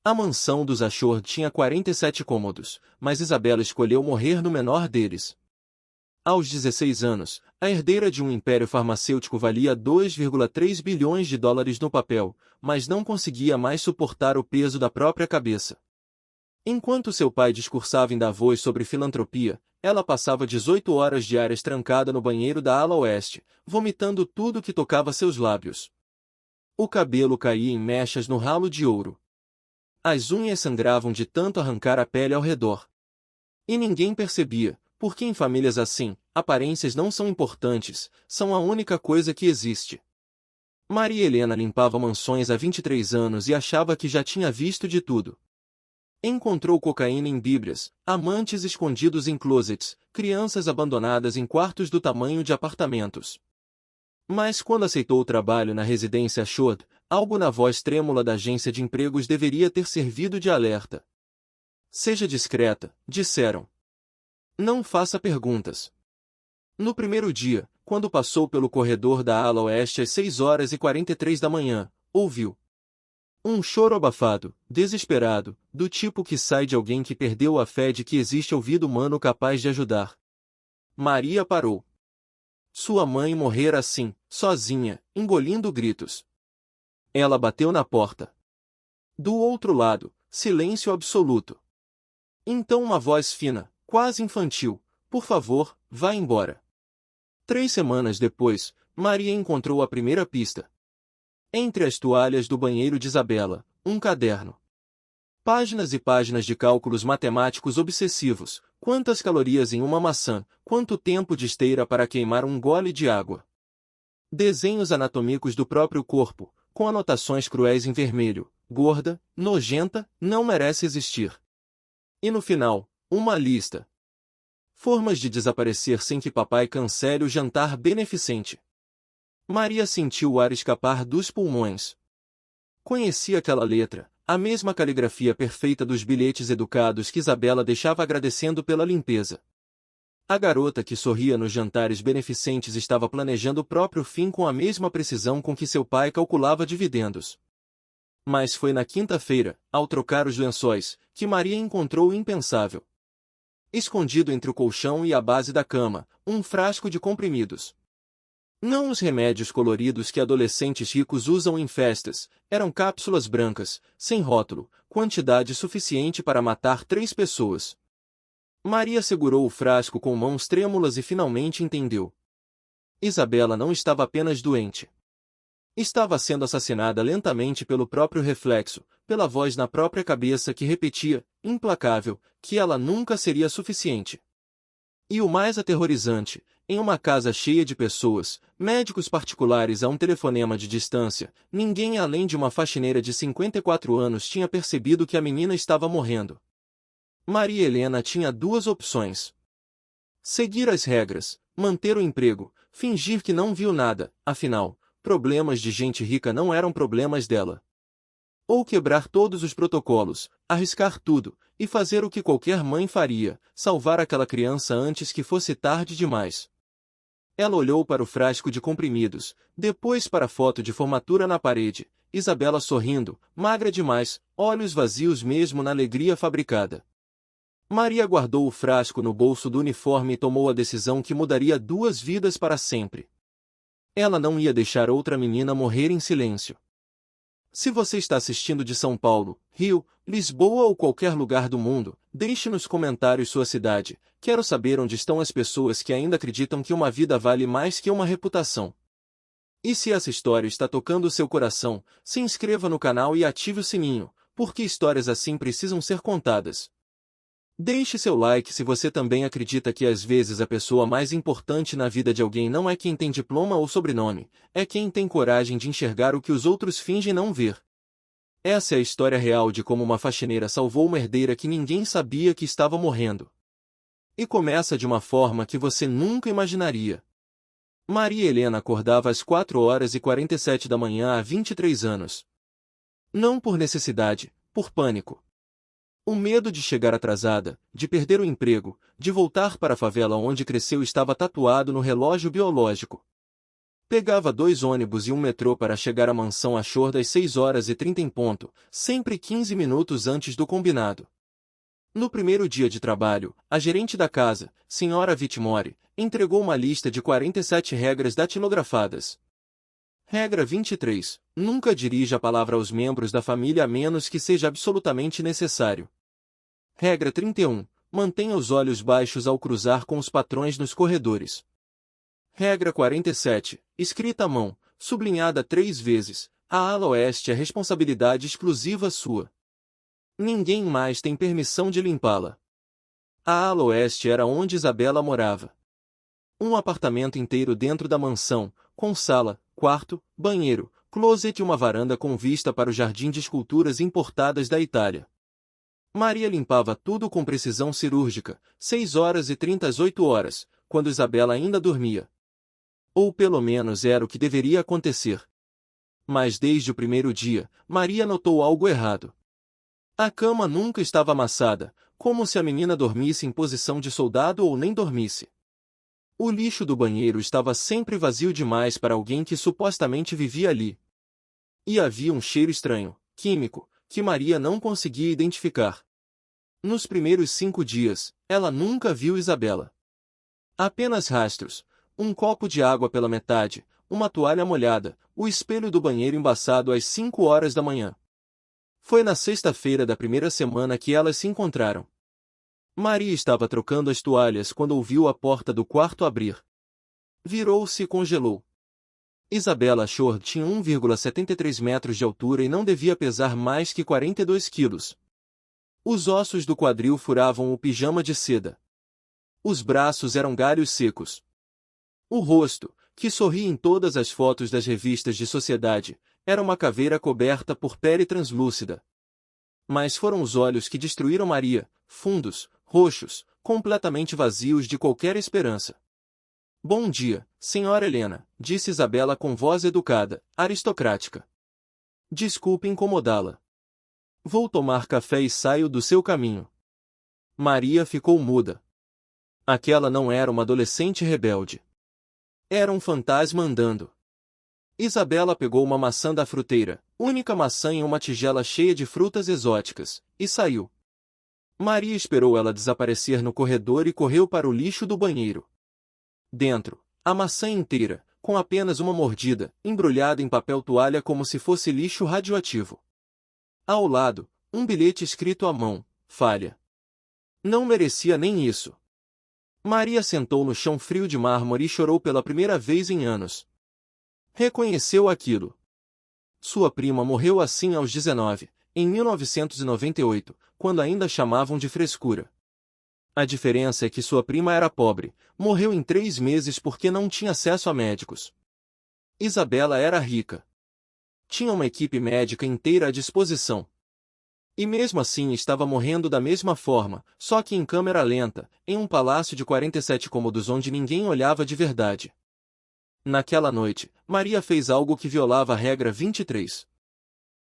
A mansão dos Ashore tinha 47 cômodos, mas Isabela escolheu morrer no menor deles. Aos 16 anos, a herdeira de um império farmacêutico valia 2,3 bilhões de dólares no papel, mas não conseguia mais suportar o peso da própria cabeça. Enquanto seu pai discursava em Davos sobre filantropia, ela passava 18 horas diárias trancada no banheiro da ala oeste, vomitando tudo que tocava seus lábios. O cabelo caía em mechas no ralo de ouro. As unhas sangravam de tanto arrancar a pele ao redor. E ninguém percebia, porque em famílias assim, aparências não são importantes, são a única coisa que existe. Maria Helena limpava mansões há 23 anos e achava que já tinha visto de tudo. Encontrou cocaína em bíblias, amantes escondidos em closets, crianças abandonadas em quartos do tamanho de apartamentos. Mas quando aceitou o trabalho na residência Ashore, algo na voz trêmula da agência de empregos deveria ter servido de alerta. Seja discreta, disseram. Não faça perguntas. No primeiro dia, quando passou pelo corredor da ala oeste às 6h43 da manhã, ouviu um choro abafado, desesperado, do tipo que sai de alguém que perdeu a fé de que existe ouvido humano capaz de ajudar. Maria parou. Sua mãe morrera assim, sozinha, engolindo gritos. Ela bateu na porta. Do outro lado, silêncio absoluto. Então uma voz fina, quase infantil, por favor, vá embora. 3 semanas depois, Maria encontrou a primeira pista. Entre as toalhas do banheiro de Isabela, um caderno. Páginas e páginas de cálculos matemáticos obsessivos, quantas calorias em uma maçã, quanto tempo de esteira para queimar um gole de água. Desenhos anatômicos do próprio corpo, com anotações cruéis em vermelho, gorda, nojenta, não merece existir. E no final, uma lista. Formas de desaparecer sem que papai cancele o jantar beneficente. Maria sentiu o ar escapar dos pulmões. Conhecia aquela letra, a mesma caligrafia perfeita dos bilhetes educados que Isabela deixava agradecendo pela limpeza. A garota que sorria nos jantares beneficentes estava planejando o próprio fim com a mesma precisão com que seu pai calculava dividendos. Mas foi na quinta-feira, ao trocar os lençóis, que Maria encontrou o impensável. Escondido entre o colchão e a base da cama, um frasco de comprimidos. Não os remédios coloridos que adolescentes ricos usam em festas, eram cápsulas brancas, sem rótulo, quantidade suficiente para matar 3 pessoas. Maria segurou o frasco com mãos trêmulas e finalmente entendeu. Isabela não estava apenas doente. Estava sendo assassinada lentamente pelo próprio reflexo, pela voz na própria cabeça que repetia, implacável, que ela nunca seria suficiente. E o mais aterrorizante, em uma casa cheia de pessoas, médicos particulares a um telefonema de distância, ninguém além de uma faxineira de 54 anos tinha percebido que a menina estava morrendo. Maria Helena tinha 2 opções. Seguir as regras, manter o emprego, fingir que não viu nada, afinal, problemas de gente rica não eram problemas dela. Ou quebrar todos os protocolos, arriscar tudo, e fazer o que qualquer mãe faria, salvar aquela criança antes que fosse tarde demais. Ela olhou para o frasco de comprimidos, depois para a foto de formatura na parede, Isabela sorrindo, magra demais, olhos vazios mesmo na alegria fabricada. Maria guardou o frasco no bolso do uniforme e tomou a decisão que mudaria 2 vidas para sempre. Ela não ia deixar outra menina morrer em silêncio. Se você está assistindo de São Paulo, Rio, Lisboa ou qualquer lugar do mundo, deixe nos comentários sua cidade. Quero saber onde estão as pessoas que ainda acreditam que uma vida vale mais que uma reputação. E se essa história está tocando o seu coração, se inscreva no canal e ative o sininho, porque histórias assim precisam ser contadas. Deixe seu like se você também acredita que às vezes a pessoa mais importante na vida de alguém não é quem tem diploma ou sobrenome, é quem tem coragem de enxergar o que os outros fingem não ver. Essa é a história real de como uma faxineira salvou uma herdeira que ninguém sabia que estava morrendo. E começa de uma forma que você nunca imaginaria. Maria Helena acordava às 4h47 da manhã há 23 anos. Não por necessidade, por pânico. O medo de chegar atrasada, de perder o emprego, de voltar para a favela onde cresceu estava tatuado no relógio biológico. Pegava 2 ônibus e um metrô para chegar à mansão Ashore às 6h30 em ponto, sempre 15 minutos antes do combinado. No primeiro dia de trabalho, a gerente da casa, Sra. Whitmore, entregou uma lista de 47 regras datilografadas. Regra 23. Nunca dirija a palavra aos membros da família a menos que seja absolutamente necessário. Regra 31. Mantenha os olhos baixos ao cruzar com os patrões nos corredores. Regra 47. Escrita à mão, sublinhada 3 vezes. A ala oeste é responsabilidade exclusiva sua. Ninguém mais tem permissão de limpá-la. A ala oeste era onde Isabela morava. Um apartamento inteiro dentro da mansão, com sala, quarto, banheiro, closet e uma varanda com vista para o jardim de esculturas importadas da Itália. Maria limpava tudo com precisão cirúrgica, 6h30 às 8h, quando Isabela ainda dormia. Ou pelo menos era o que deveria acontecer. Mas desde o primeiro dia, Maria notou algo errado. A cama nunca estava amassada, como se a menina dormisse em posição de soldado ou nem dormisse. O lixo do banheiro estava sempre vazio demais para alguém que supostamente vivia ali. E havia um cheiro estranho, químico, que Maria não conseguia identificar. Nos primeiros 5 dias, ela nunca viu Isabela. Apenas rastros, um copo de água pela metade, uma toalha molhada, o espelho do banheiro embaçado às 5h da manhã. Foi na sexta-feira da primeira semana que elas se encontraram. Maria estava trocando as toalhas quando ouviu a porta do quarto abrir. Virou-se e congelou. Isabela Ashore tinha 1,73 metros de altura e não devia pesar mais que 42 quilos. Os ossos do quadril furavam o pijama de seda. Os braços eram galhos secos. O rosto, que sorria em todas as fotos das revistas de sociedade, era uma caveira coberta por pele translúcida. Mas foram os olhos que destruíram Maria, fundos, roxos, completamente vazios de qualquer esperança. Bom dia, senhora Helena, disse Isabela com voz educada, aristocrática. Desculpe incomodá-la. Vou tomar café e saio do seu caminho. Maria ficou muda. Aquela não era uma adolescente rebelde. Era um fantasma andando. Isabela pegou uma maçã da fruteira, única maçã em uma tigela cheia de frutas exóticas, e saiu. Maria esperou ela desaparecer no corredor e correu para o lixo do banheiro. Dentro, a maçã inteira, com apenas uma mordida, embrulhada em papel toalha como se fosse lixo radioativo. Ao lado, um bilhete escrito à mão, falha. Não merecia nem isso. Maria sentou no chão frio de mármore e chorou pela primeira vez em anos. Reconheceu aquilo. Sua prima morreu assim aos 19, em 1998, quando ainda chamavam de frescura. A diferença é que sua prima era pobre, morreu em 3 meses porque não tinha acesso a médicos. Isabela era rica. Tinha uma equipe médica inteira à disposição. E mesmo assim estava morrendo da mesma forma, só que em câmera lenta, em um palácio de 47 cômodos onde ninguém olhava de verdade. Naquela noite, Maria fez algo que violava a regra 23.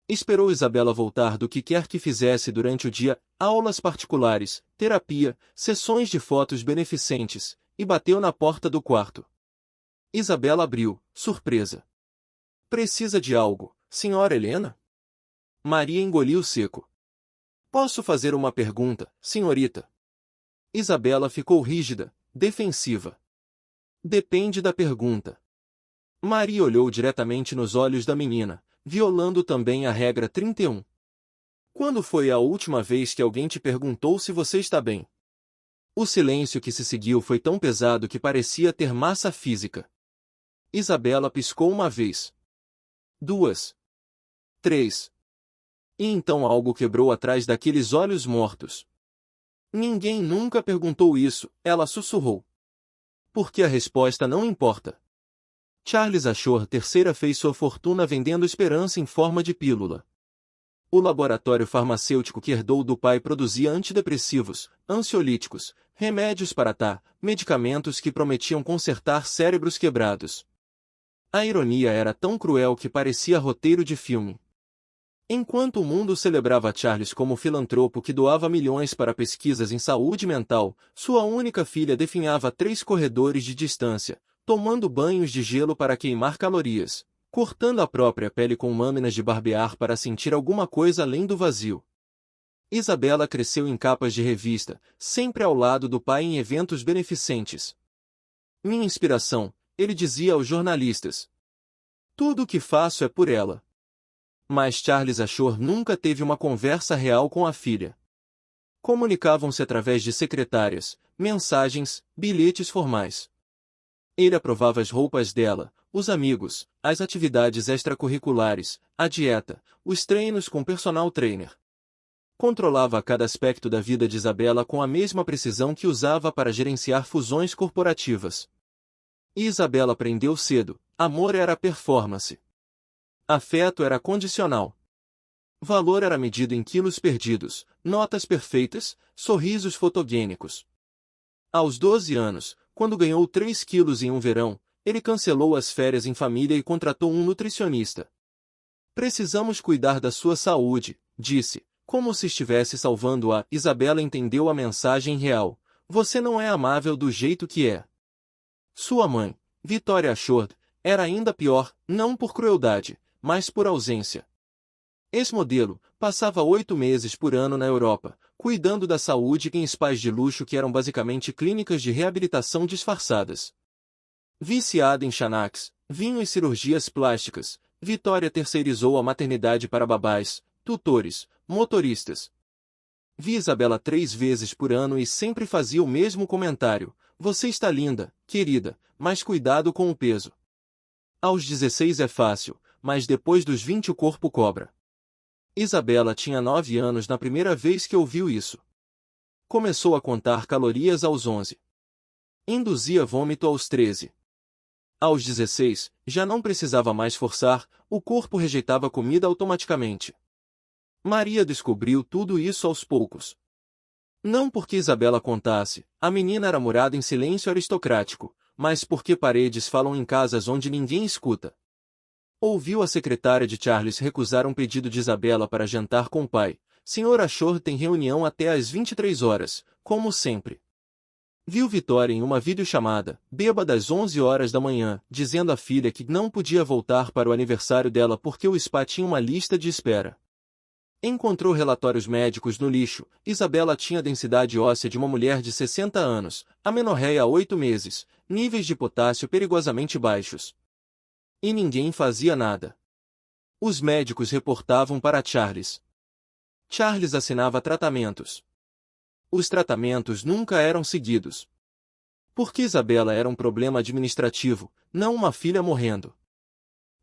Esperou Isabela voltar do que quer que fizesse durante o dia, aulas particulares, terapia, sessões de fotos beneficentes, e bateu na porta do quarto. Isabela abriu, surpresa. Precisa de algo, senhora Helena? Maria engoliu seco. Posso fazer uma pergunta, senhorita? Isabela ficou rígida, defensiva. Depende da pergunta. Maria olhou diretamente nos olhos da menina, violando também a regra 31. Quando foi a última vez que alguém te perguntou se você está bem? O silêncio que se seguiu foi tão pesado que parecia ter massa física. Isabela piscou uma vez. 2. 3. E então algo quebrou atrás daqueles olhos mortos. Ninguém nunca perguntou isso, ela sussurrou. Porque a resposta não importa. Charles Ashore III fez sua fortuna vendendo esperança em forma de pílula. O laboratório farmacêutico que herdou do pai produzia antidepressivos, ansiolíticos, remédios para medicamentos que prometiam consertar cérebros quebrados. A ironia era tão cruel que parecia roteiro de filme. Enquanto o mundo celebrava Charles como filantropo que doava milhões para pesquisas em saúde mental, sua única filha definhava 3 corredores de distância, tomando banhos de gelo para queimar calorias, cortando a própria pele com lâminas de barbear para sentir alguma coisa além do vazio. Isabela cresceu em capas de revista, sempre ao lado do pai em eventos beneficentes. Minha inspiração, ele dizia aos jornalistas. Tudo o que faço é por ela. Mas Charles Ashore nunca teve uma conversa real com a filha. Comunicavam-se através de secretárias, mensagens, bilhetes formais. Ele aprovava as roupas dela, os amigos, as atividades extracurriculares, a dieta, os treinos com personal trainer. Controlava cada aspecto da vida de Isabela com a mesma precisão que usava para gerenciar fusões corporativas. E Isabela aprendeu cedo, amor era performance. Afeto era condicional. Valor era medido em quilos perdidos, notas perfeitas, sorrisos fotogênicos. Aos 12 anos, quando ganhou 3 quilos em um verão, ele cancelou as férias em família e contratou um nutricionista. Precisamos cuidar da sua saúde, disse, como se estivesse salvando-a. Isabela entendeu a mensagem real. Você não é amável do jeito que é. Sua mãe, Victoria Ashore, era ainda pior, não por crueldade, mas por ausência. Ex-modelo, passava 8 meses por ano na Europa, cuidando da saúde em spas de luxo que eram basicamente clínicas de reabilitação disfarçadas. Viciada em Xanax, vinho e cirurgias plásticas, Victoria terceirizou a maternidade para babás, tutores, motoristas. Vi Isabela 3 vezes por ano e sempre fazia o mesmo comentário. Você está linda, querida, mas cuidado com o peso. Aos 16 é fácil, mas depois dos 20 o corpo cobra. Isabela tinha 9 anos na primeira vez que ouviu isso. Começou a contar calorias aos 11. Induzia vômito aos 13. Aos 16, já não precisava mais forçar, o corpo rejeitava comida automaticamente. Maria descobriu tudo isso aos poucos. Não porque Isabela contasse, a menina era murada em silêncio aristocrático, mas porque paredes falam em casas onde ninguém escuta. Ouviu a secretária de Charles recusar um pedido de Isabela para jantar com o pai. Sr. Ashore tem reunião até às 23 horas, como sempre. Viu Vitória em uma videochamada, bêbada às 11 horas da manhã, dizendo à filha que não podia voltar para o aniversário dela porque o spa tinha uma lista de espera. Encontrou relatórios médicos no lixo. Isabela tinha a densidade óssea de uma mulher de 60 anos, amenorreia há 8 meses, níveis de potássio perigosamente baixos. E ninguém fazia nada. Os médicos reportavam para Charles. Charles assinava tratamentos. Os tratamentos nunca eram seguidos. Porque Isabela era um problema administrativo, não uma filha morrendo.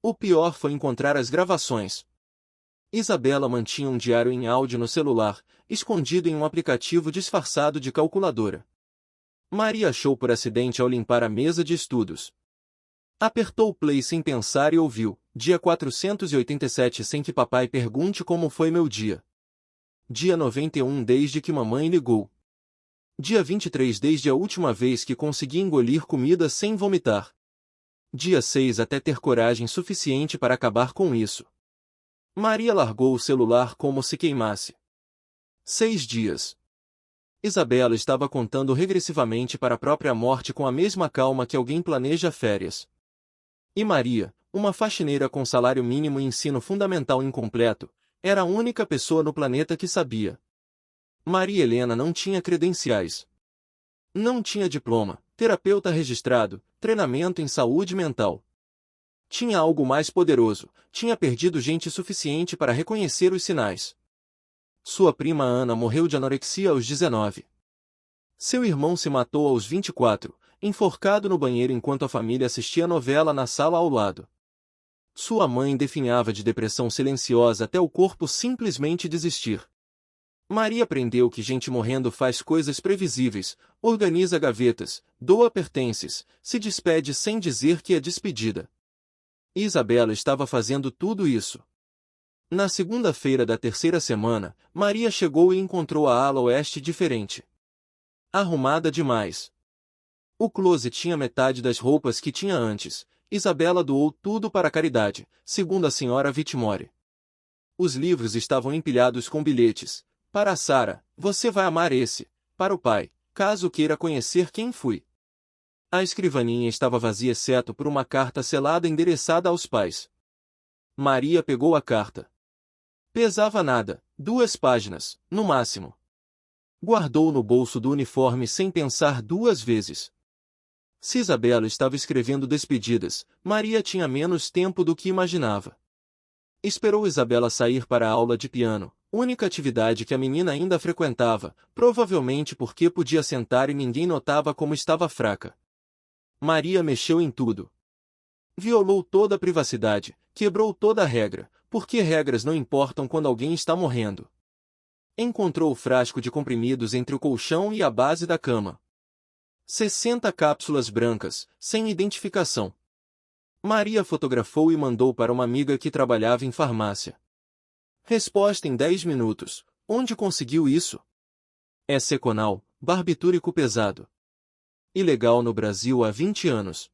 O pior foi encontrar as gravações. Isabela mantinha um diário em áudio no celular, escondido em um aplicativo disfarçado de calculadora. Maria achou por acidente ao limpar a mesa de estudos. Apertou o play sem pensar e ouviu, dia 487 sem que papai pergunte como foi meu dia. Dia 91 desde que mamãe ligou. Dia 23 desde a última vez que consegui engolir comida sem vomitar. Dia 6 até ter coragem suficiente para acabar com isso. Maria largou o celular como se queimasse. 6 dias. Isabela estava contando regressivamente para a própria morte com a mesma calma que alguém planeja férias. E Maria, uma faxineira com salário mínimo e ensino fundamental incompleto, era a única pessoa no planeta que sabia. Maria Helena não tinha credenciais. Não tinha diploma, terapeuta registrado, treinamento em saúde mental. Tinha algo mais poderoso, tinha perdido gente suficiente para reconhecer os sinais. Sua prima Ana morreu de anorexia aos 19. Seu irmão se matou aos 24, enforcado no banheiro enquanto a família assistia novela na sala ao lado. Sua mãe definhava de depressão silenciosa até o corpo simplesmente desistir. Maria aprendeu que gente morrendo faz coisas previsíveis, organiza gavetas, doa pertences, se despede sem dizer que é despedida. Isabela estava fazendo tudo isso. Na segunda-feira da terceira semana, Maria chegou e encontrou a ala oeste diferente. Arrumada demais. O closet tinha metade das roupas que tinha antes. Isabela doou tudo para a caridade, segundo a senhora Whitmore. Os livros estavam empilhados com bilhetes. Para a Sara, você vai amar esse. Para o pai, caso queira conhecer quem fui. A escrivaninha estava vazia exceto por uma carta selada endereçada aos pais. Maria pegou a carta. Pesava nada, 2 páginas, no máximo. Guardou no bolso do uniforme sem pensar 2 vezes. Se Isabela estava escrevendo despedidas, Maria tinha menos tempo do que imaginava. Esperou Isabela sair para a aula de piano, única atividade que a menina ainda frequentava, provavelmente porque podia sentar e ninguém notava como estava fraca. Maria mexeu em tudo. Violou toda a privacidade, quebrou toda a regra, porque regras não importam quando alguém está morrendo. Encontrou o frasco de comprimidos entre o colchão e a base da cama. 60 cápsulas brancas, sem identificação. Maria fotografou e mandou para uma amiga que trabalhava em farmácia. Resposta em 10 minutos. Onde conseguiu isso? É seconal, barbitúrico pesado. Ilegal no Brasil há 20 anos.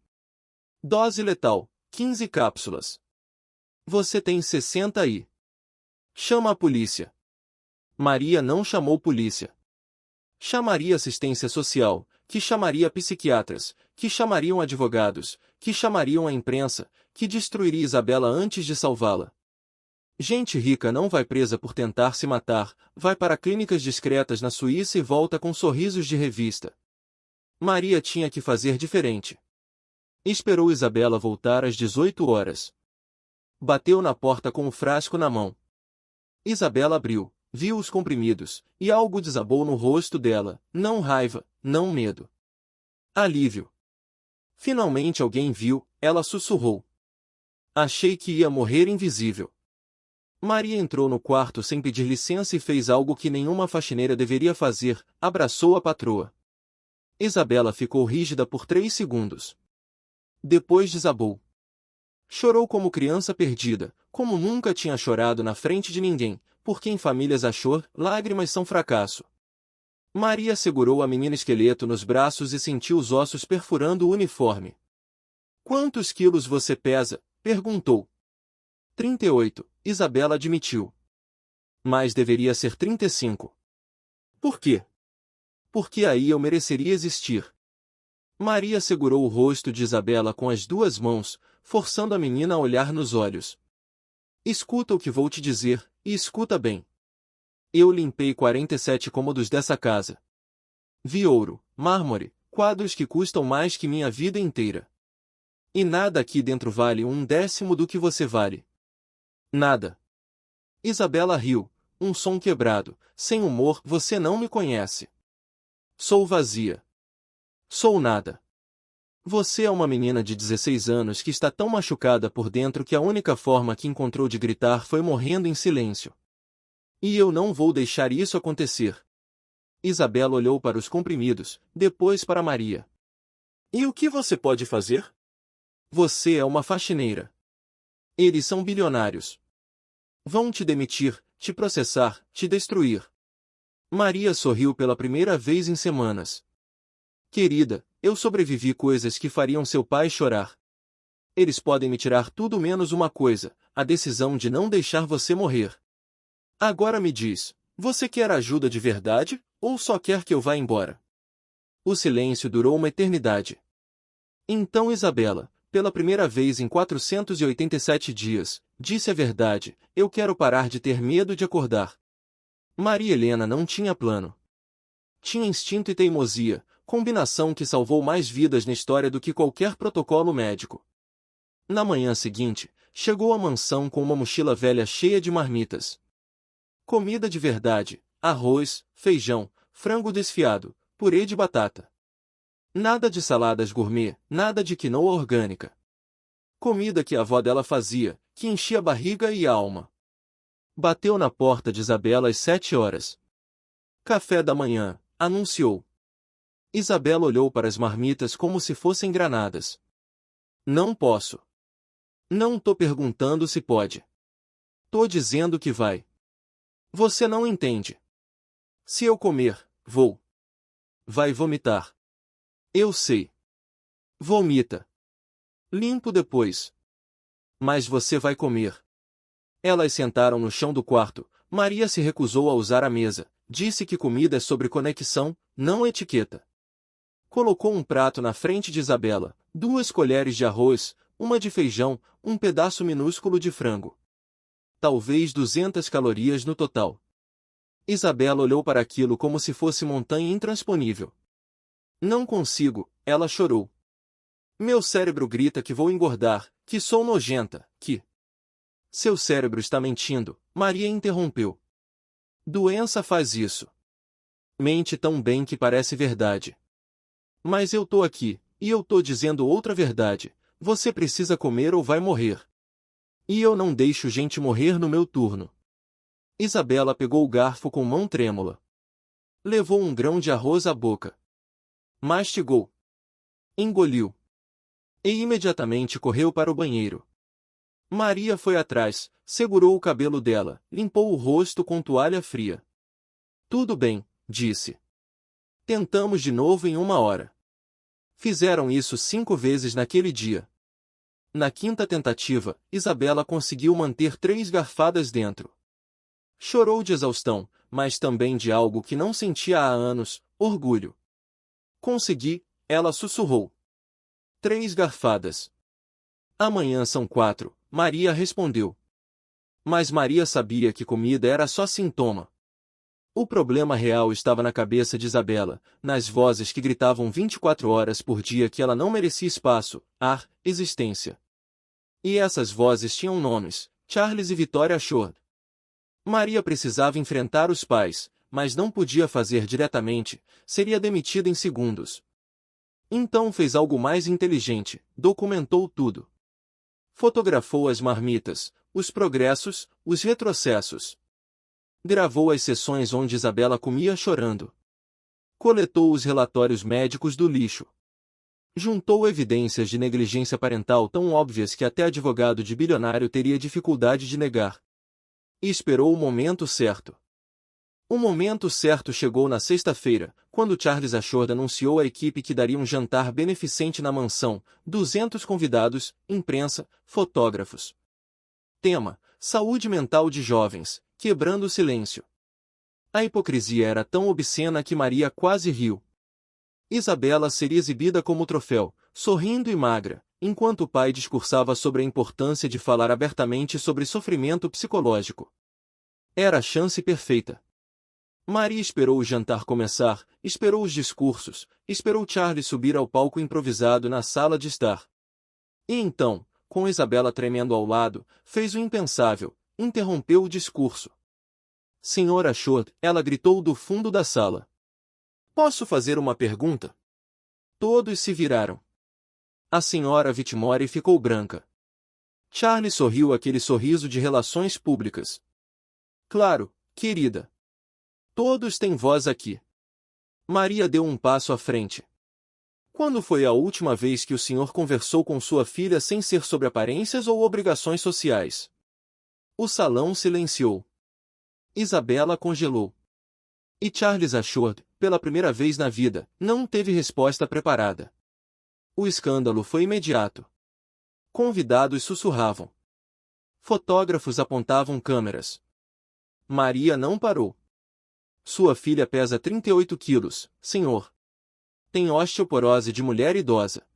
Dose letal, 15 cápsulas. Você tem 60 aí. Chama a polícia. Maria não chamou polícia. Chamaria assistência social, que chamaria psiquiatras, que chamariam advogados, que chamariam a imprensa, que destruiria Isabela antes de salvá-la. Gente rica não vai presa por tentar se matar, vai para clínicas discretas na Suíça e volta com sorrisos de revista. Maria tinha que fazer diferente. Esperou Isabela voltar às 18 horas. Bateu na porta com o frasco na mão. Isabela abriu, viu os comprimidos, e algo desabou no rosto dela, não raiva, não medo. Alívio. Finalmente alguém viu, ela sussurrou. Achei que ia morrer invisível. Maria entrou no quarto sem pedir licença e fez algo que nenhuma faxineira deveria fazer, abraçou a patroa. Isabela ficou rígida por 3 segundos. Depois desabou. Chorou como criança perdida, como nunca tinha chorado na frente de ninguém, porque em famílias achou, lágrimas são fracasso. Maria segurou a menina esqueleto nos braços e sentiu os ossos perfurando o uniforme. Quantos quilos você pesa? Perguntou. 38, Isabela admitiu. Mas deveria ser 35. Por quê? Porque aí eu mereceria existir. Maria segurou o rosto de Isabela com as 2 mãos, forçando a menina a olhar nos olhos. Escuta o que vou te dizer, e escuta bem. Eu limpei 47 cômodos dessa casa. Vi ouro, mármore, quadros que custam mais que minha vida inteira. E nada aqui dentro vale 1/10 do que você vale. Nada. Isabela riu, um som quebrado, sem humor. Você não me conhece. Sou vazia. Sou nada. Você é uma menina de 16 anos que está tão machucada por dentro que a única forma que encontrou de gritar foi morrendo em silêncio. E eu não vou deixar isso acontecer. Isabela olhou para os comprimidos, depois para Maria. E o que você pode fazer? Você é uma faxineira. Eles são bilionários. Vão te demitir, te processar, te destruir. Maria sorriu pela primeira vez em semanas. Querida, eu sobrevivi coisas que fariam seu pai chorar. Eles podem me tirar tudo menos uma coisa, a decisão de não deixar você morrer. Agora me diz, você quer ajuda de verdade, ou só quer que eu vá embora? O silêncio durou uma eternidade. Então Isabela, pela primeira vez em 487 dias, disse a verdade: eu quero parar de ter medo de acordar. Maria Helena não tinha plano. Tinha instinto e teimosia, combinação que salvou mais vidas na história do que qualquer protocolo médico. Na manhã seguinte, chegou à mansão com uma mochila velha cheia de marmitas. Comida de verdade, arroz, feijão, frango desfiado, purê de batata. Nada de saladas gourmet, nada de quinoa orgânica. Comida que a avó dela fazia, que enchia a barriga e a alma. Bateu na porta de Isabela às 7 horas. Café da manhã, anunciou. Isabela olhou para as marmitas como se fossem granadas. Não posso. Não tô perguntando se pode. Tô dizendo que vai. Você não entende. Se eu comer, vou. Vai vomitar. Eu sei. Vomita. Limpo depois. Mas você vai comer. Elas sentaram no chão do quarto. Maria se recusou a usar a mesa. Disse que comida é sobre conexão, não etiqueta. Colocou um prato na frente de Isabela, 2 colheres de arroz, uma de feijão, um pedaço minúsculo de frango. Talvez 200 calorias no total. Isabela olhou para aquilo como se fosse montanha intransponível. Não consigo, ela chorou. Meu cérebro grita que vou engordar, que sou nojenta, que... Seu cérebro está mentindo, Maria interrompeu. Doença faz isso. Mente tão bem que parece verdade. Mas eu tô aqui, e eu tô dizendo outra verdade. Você precisa comer ou vai morrer. E eu não deixo gente morrer no meu turno. Isabela pegou o garfo com mão trêmula. Levou um grão de arroz à boca. Mastigou. Engoliu. E imediatamente correu para o banheiro. Maria foi atrás, segurou o cabelo dela, limpou o rosto com toalha fria. Tudo bem, disse. Tentamos de novo em 1 hora. Fizeram isso 5 vezes naquele dia. Na quinta tentativa, Isabela conseguiu manter 3 garfadas dentro. Chorou de exaustão, mas também de algo que não sentia há anos, orgulho. Consegui, ela sussurrou. 3 garfadas. Amanhã são 4, Maria respondeu. Mas Maria sabia que comida era só sintoma. O problema real estava na cabeça de Isabela, nas vozes que gritavam 24 horas por dia que ela não merecia espaço, ar, existência. E essas vozes tinham nomes, Charles e Victoria Shore. Maria precisava enfrentar os pais, mas não podia fazer diretamente, seria demitida em segundos. Então fez algo mais inteligente, documentou tudo. Fotografou as marmitas, os progressos, os retrocessos. Gravou as sessões onde Isabela comia chorando. Coletou os relatórios médicos do lixo. Juntou evidências de negligência parental tão óbvias que até advogado de bilionário teria dificuldade de negar. E esperou o momento certo. O momento certo chegou na sexta-feira, quando Charles Ashford anunciou à equipe que daria um jantar beneficente na mansão, 200 convidados, imprensa, fotógrafos. Tema: saúde mental de jovens, quebrando o silêncio. A hipocrisia era tão obscena que Maria quase riu. Isabela seria exibida como troféu, sorrindo e magra, enquanto o pai discursava sobre a importância de falar abertamente sobre sofrimento psicológico. Era a chance perfeita. Maria esperou o jantar começar, esperou os discursos, esperou Charles subir ao palco improvisado na sala de estar. E então, com Isabela tremendo ao lado, fez o impensável, interrompeu o discurso. Senhora Ashford, ela gritou do fundo da sala. Posso fazer uma pergunta? Todos se viraram. A senhora Whitmore ficou branca. Charles sorriu aquele sorriso de relações públicas. Claro, querida. Todos têm voz aqui. Maria deu um passo à frente. Quando foi a última vez que o senhor conversou com sua filha sem ser sobre aparências ou obrigações sociais? O salão silenciou. Isabela congelou. E Charles Ashford, pela primeira vez na vida, não teve resposta preparada. O escândalo foi imediato. Convidados sussurravam. Fotógrafos apontavam câmeras. Maria não parou. Sua filha pesa 38 quilos, senhor. Tem osteoporose de mulher idosa.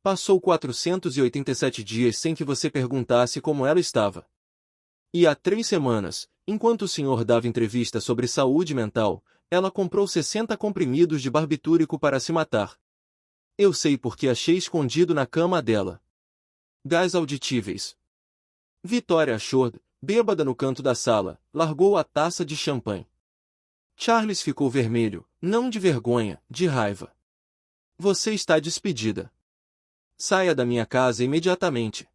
Passou 487 dias sem que você perguntasse como ela estava. E há 3 semanas, enquanto o senhor dava entrevista sobre saúde mental, ela comprou 60 comprimidos de barbitúrico para se matar. Eu sei porque achei escondido na cama dela. Gás auditíveis. Victoria Ashford, bêbada no canto da sala, largou a taça de champanhe. Charles ficou vermelho, não de vergonha, de raiva. Você está despedida. Saia da minha casa imediatamente.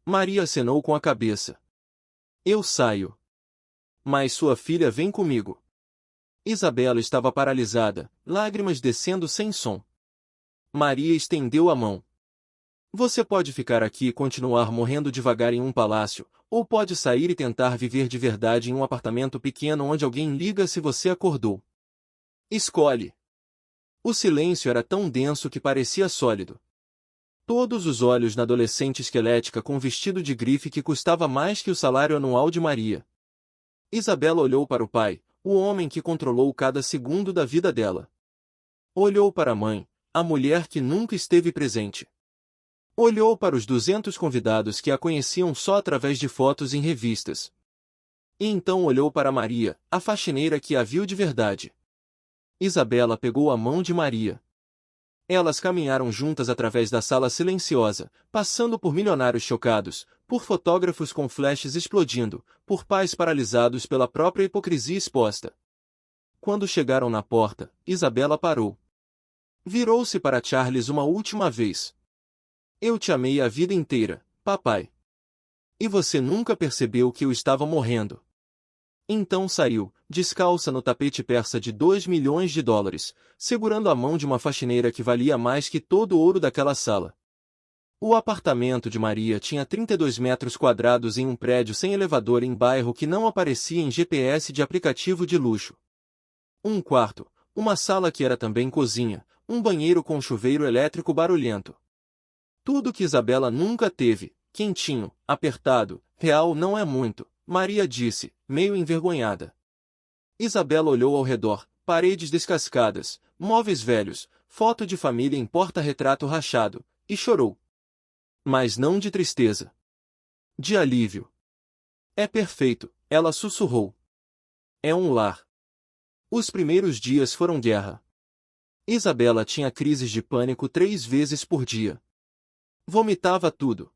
Maria acenou com a cabeça. Eu saio. Mas sua filha vem comigo. Isabela estava paralisada, lágrimas descendo sem som. Maria estendeu a mão. Você pode ficar aqui e continuar morrendo devagar em um palácio, ou pode sair e tentar viver de verdade em um apartamento pequeno onde alguém liga se você acordou. Escolhe. O silêncio era tão denso que parecia sólido. Todos os olhos na adolescente esquelética com vestido de grife que custava mais que o salário anual de Maria. Isabela olhou para o pai, o homem que controlou cada segundo da vida dela. Olhou para a mãe, a mulher que nunca esteve presente. Olhou para os 200 convidados que a conheciam só através de fotos em revistas. E então olhou para Maria, a faxineira que a viu de verdade. Isabela pegou a mão de Maria. Elas caminharam juntas através da sala silenciosa, passando por milionários chocados, por fotógrafos com flashes explodindo, por pais paralisados pela própria hipocrisia exposta. Quando chegaram na porta, Isabela parou. Virou-se para Charles uma última vez. Eu te amei a vida inteira, papai. E você nunca percebeu que eu estava morrendo. Então saiu, descalça no tapete persa de 2 milhões de dólares, segurando a mão de uma faxineira que valia mais que todo o ouro daquela sala. O apartamento de Maria tinha 32 metros quadrados em um prédio sem elevador em bairro que não aparecia em GPS de aplicativo de luxo. Um quarto, uma sala que era também cozinha, um banheiro com chuveiro elétrico barulhento. Tudo que Isabela nunca teve, quentinho, apertado, real não é muito, Maria disse, meio envergonhada. Isabela olhou ao redor, paredes descascadas, móveis velhos, foto de família em porta-retrato rachado, e chorou. Mas não de tristeza. De alívio. É perfeito, ela sussurrou. É um lar. Os primeiros dias foram guerra. Isabela tinha crises de pânico 3 vezes por dia. Vomitava tudo.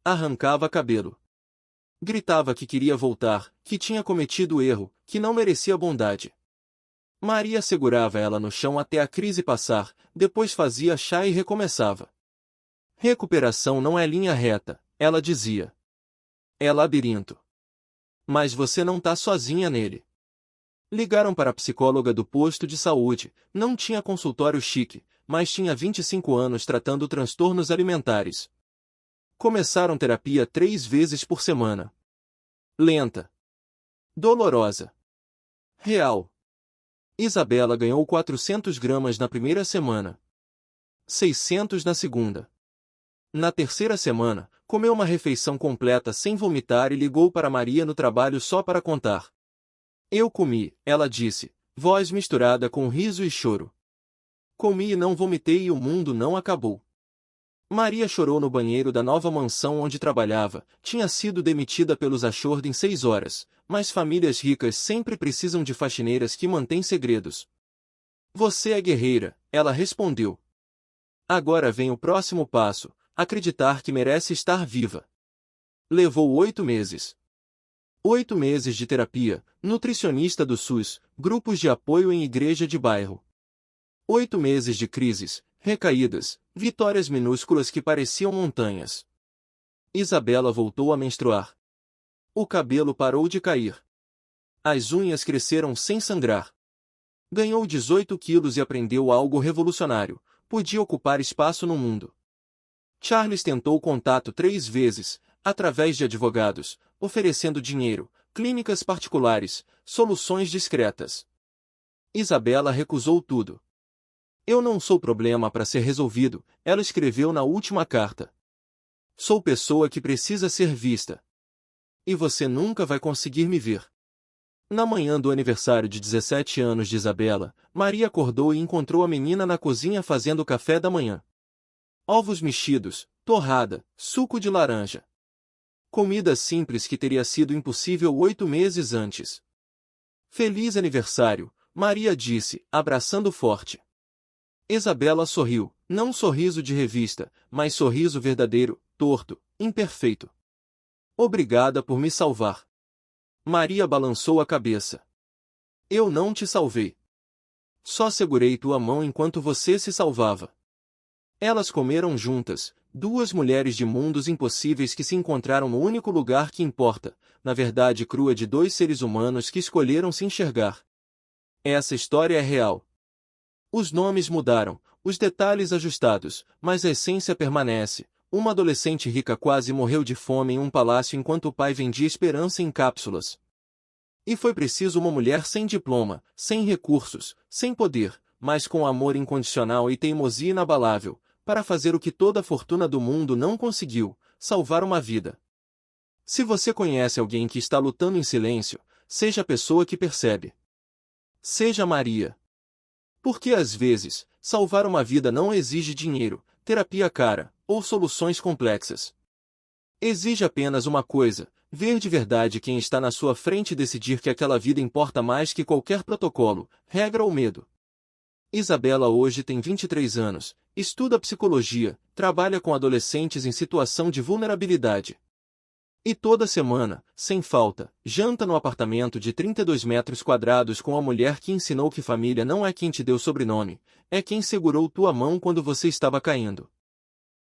Arrancava cabelo. Gritava que queria voltar, que tinha cometido erro, que não merecia bondade. Maria segurava ela no chão até a crise passar, depois fazia chá e recomeçava. Recuperação não é linha reta, ela dizia. É labirinto. Mas você não tá sozinha nele. Ligaram para a psicóloga do posto de saúde, não tinha consultório chique, mas tinha 25 anos tratando transtornos alimentares. Começaram terapia 3 vezes por semana. Lenta. Dolorosa. Real. Isabela ganhou 400 gramas na primeira semana. 600 na segunda. Na terceira semana, comeu uma refeição completa sem vomitar e ligou para Maria no trabalho só para contar. Eu comi, ela disse, voz misturada com riso e choro. Comi e não vomitei e o mundo não acabou. Maria chorou no banheiro da nova mansão onde trabalhava, tinha sido demitida pelos Ashford em 6 horas, mas famílias ricas sempre precisam de faxineiras que mantêm segredos. Você é guerreira, ela respondeu. Agora vem o próximo passo, acreditar que merece estar viva. Levou 8 meses. 8 meses de terapia, nutricionista do SUS, grupos de apoio em igreja de bairro. 8 meses de crises, recaídas, vitórias minúsculas que pareciam montanhas. Isabela voltou a menstruar. O cabelo parou de cair. As unhas cresceram sem sangrar. Ganhou 18 quilos e aprendeu algo revolucionário, podia ocupar espaço no mundo. Charles tentou contato 3 vezes, através de advogados, oferecendo dinheiro, clínicas particulares, soluções discretas. Isabela recusou tudo. Eu não sou problema para ser resolvido, ela escreveu na última carta. Sou pessoa que precisa ser vista. E você nunca vai conseguir me ver. Na manhã do aniversário de 17 anos de Isabela, Maria acordou e encontrou a menina na cozinha fazendo café da manhã. Ovos mexidos, torrada, suco de laranja. Comida simples que teria sido impossível 8 meses antes. Feliz aniversário, Maria disse, abraçando forte. Isabela sorriu, não sorriso de revista, mas sorriso verdadeiro, torto, imperfeito. Obrigada por me salvar. Maria balançou a cabeça. Eu não te salvei. Só segurei tua mão enquanto você se salvava. Elas comeram juntas, 2 mulheres de mundos impossíveis que se encontraram no único lugar que importa, na verdade crua de 2 seres humanos que escolheram se enxergar. Essa história é real. Os nomes mudaram, os detalhes ajustados, mas a essência permanece. Uma adolescente rica quase morreu de fome em um palácio enquanto o pai vendia esperança em cápsulas. E foi preciso uma mulher sem diploma, sem recursos, sem poder, mas com amor incondicional e teimosia inabalável, para fazer o que toda a fortuna do mundo não conseguiu, salvar uma vida. Se você conhece alguém que está lutando em silêncio, seja a pessoa que percebe. Seja Maria. Porque às vezes, salvar uma vida não exige dinheiro, terapia cara, ou soluções complexas. Exige apenas uma coisa: ver de verdade quem está na sua frente e decidir que aquela vida importa mais que qualquer protocolo, regra ou medo. Isabela hoje tem 23 anos, estuda psicologia, trabalha com adolescentes em situação de vulnerabilidade. E toda semana, sem falta, janta no apartamento de 32 metros quadrados com a mulher que ensinou que família não é quem te deu sobrenome, é quem segurou tua mão quando você estava caindo.